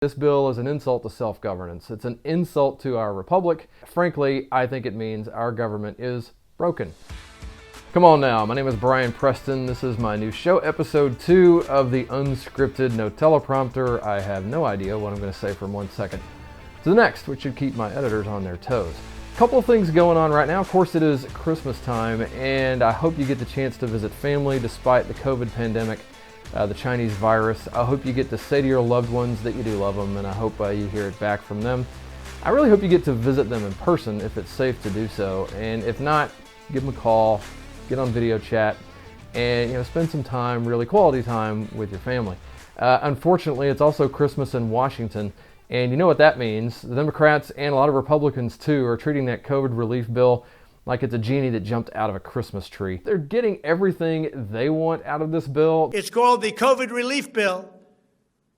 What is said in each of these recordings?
This bill is an insult to self-governance. It's an insult to our republic. Frankly, I think it means our government is broken. Come on now, my name is Bryan Preston. This is my new show, episode 2 of the unscripted, no teleprompter. I have no idea what I'm going to say from 1 second to the next, which should keep my editors on their toes. A couple of things going on right now. Of course, it is Christmas time, and I hope you get the chance to visit family despite the COVID pandemic. The Chinese virus. I hope you get to say to your loved ones that you do love them, and I hope you hear it back from them. I really hope you get to visit them in person if it's safe to do so, and if not, give them a call, get on video chat, and spend some time, really quality time with your family. Unfortunately, it's also Christmas in Washington, and you know what that means. The Democrats and a lot of Republicans too are treating that COVID relief bill like it's a genie that jumped out of a Christmas tree. They're getting everything they want out of this bill. It's called the COVID relief bill,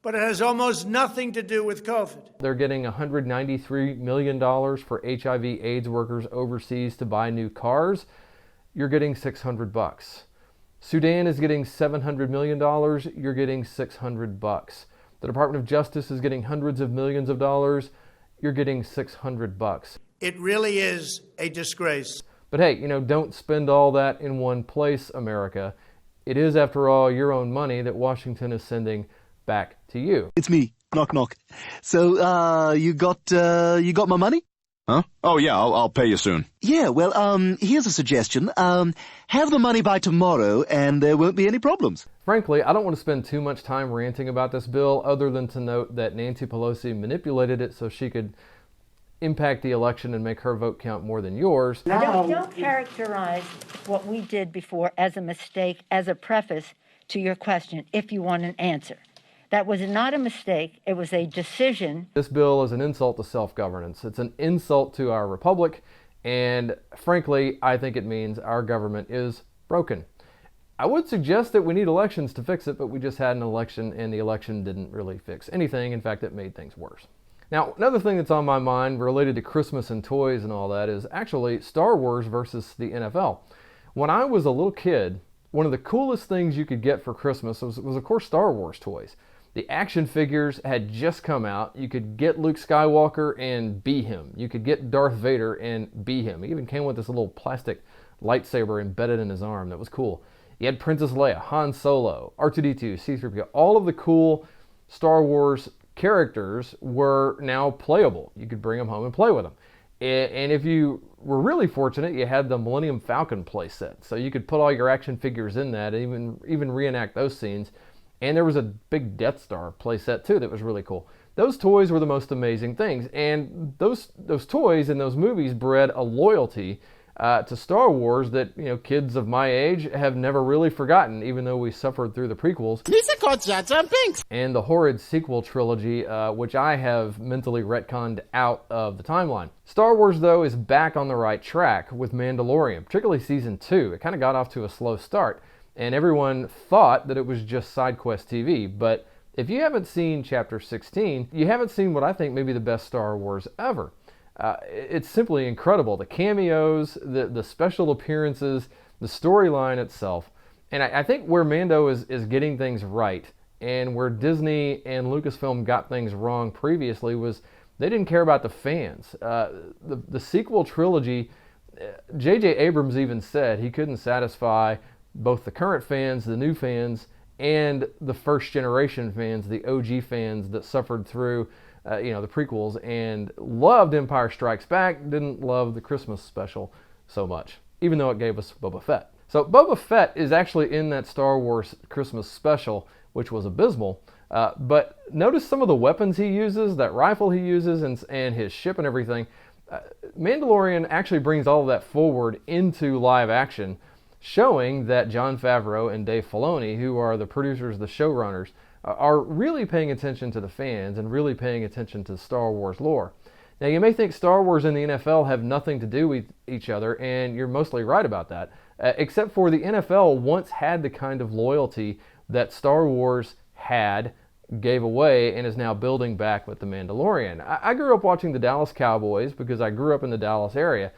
but it has almost nothing to do with COVID. They're getting $193 million for HIV/AIDS workers overseas to buy new cars. You're getting $600. Sudan is getting $700 million. You're getting $600. The Department of Justice is getting hundreds of millions of dollars. You're getting $600. It really is a disgrace. But hey, don't spend all that in one place, America. It is, after all, your own money that Washington is sending back to you. It's me. Knock, knock. So, you got my money? Huh? Oh, yeah, I'll pay you soon. Yeah, well, here's a suggestion. Have the money by tomorrow and there won't be any problems. Frankly, I don't want to spend too much time ranting about this bill other than to note that Nancy Pelosi manipulated it so she could impact the election and make her vote count more than yours. Don't characterize what we did before as a mistake, as a preface to your question, if you want an answer. That was not a mistake. It was a decision. This bill is an insult to self-governance. It's an insult to our republic, and frankly, I think it means our government is broken. I would suggest that we need elections to fix it, but we just had an election, and the election didn't really fix anything. In fact, it made things worse. Now, another thing that's on my mind related to Christmas and toys and all that is actually Star Wars versus the NFL. When I was a little kid, one of the coolest things you could get for Christmas was of course, Star Wars toys. The action figures had just come out. You could get Luke Skywalker and be him. You could get Darth Vader and be him. He even came with this little plastic lightsaber embedded in his arm. That was cool. You had Princess Leia, Han Solo, R2-D2, C-3PO. All of the cool Star Wars characters were now playable. You could bring them home and play with them. And if you were really fortunate, you had the Millennium Falcon playset. So you could put all your action figures in that and even reenact those scenes. And there was a big Death Star playset too that was really cool. Those toys were the most amazing things. And those toys in those movies bred a loyalty to Star Wars that kids of my age have never really forgotten, even though we suffered through the prequels and the horrid sequel trilogy, which I have mentally retconned out of the timeline. Star Wars, though, is back on the right track with Mandalorian, particularly season 2. It kind of got off to a slow start, and everyone thought that it was just side quest TV. But if you haven't seen Chapter 16, you haven't seen what I think may be the best Star Wars ever. It's simply incredible. The cameos, the special appearances, the storyline itself. And I think where Mando is getting things right, and where Disney and Lucasfilm got things wrong previously, was they didn't care about the fans. The sequel trilogy, J.J. Abrams even said he couldn't satisfy both the current fans, the new fans, and the first generation fans, the OG fans that suffered through the prequels and loved Empire Strikes Back, didn't love the Christmas special so much, even though it gave us Boba Fett. So Boba Fett is actually in that Star Wars Christmas special, which was abysmal. But notice some of the weapons he uses, that rifle he uses, and his ship and everything. Mandalorian actually brings all of that forward into live action, showing that Jon Favreau and Dave Filoni, who are the producers, the showrunners, are really paying attention to the fans and really paying attention to Star Wars lore. Now, you may think Star Wars and the NFL have nothing to do with each other, and you're mostly right about that, except for the NFL once had the kind of loyalty that Star Wars gave away, and is now building back with The Mandalorian. I grew up watching the Dallas Cowboys because I grew up in the Dallas area,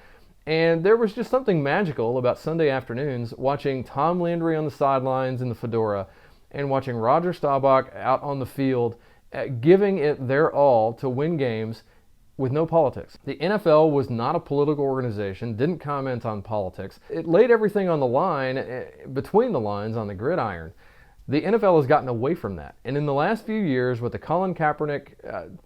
and there was just something magical about Sunday afternoons watching Tom Landry on the sidelines in the fedora and watching Roger Staubach out on the field giving it their all to win games with no politics. The NFL was not a political organization, didn't comment on politics. It laid everything on the line, between the lines on the gridiron. The NFL has gotten away from that. And in the last few years, with the Colin Kaepernick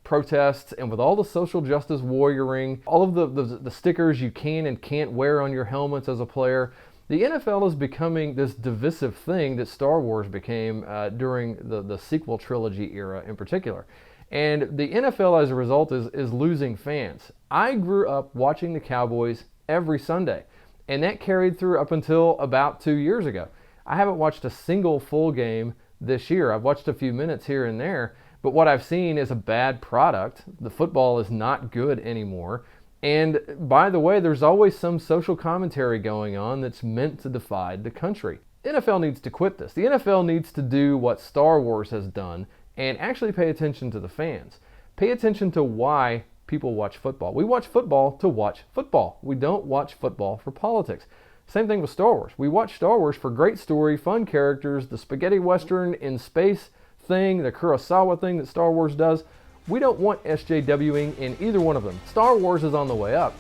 protests and with all the social justice warrioring, all of the stickers you can and can't wear on your helmets as a player, the NFL is becoming this divisive thing that Star Wars became during the sequel trilogy era in particular. And the NFL, as a result, is losing fans. I grew up watching the Cowboys every Sunday, and that carried through up until about 2 years ago. I haven't watched a single full game this year. I've watched a few minutes here and there, but what I've seen is a bad product. The football is not good anymore. And by the way, there's always some social commentary going on that's meant to divide the country. The NFL needs to quit this. The NFL needs to do what Star Wars has done and actually pay attention to the fans. Pay attention to why people watch football. We watch football to watch football. We don't watch football for politics. Same thing with Star Wars. We watch Star Wars for great story, fun characters, the spaghetti western in space thing, the Kurosawa thing that Star Wars does. We don't want SJWing in either one of them. Star Wars is on the way up.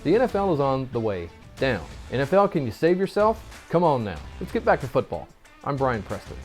The NFL is on the way down. NFL, can you save yourself? Come on now. Let's get back to football. I'm Bryan Preston.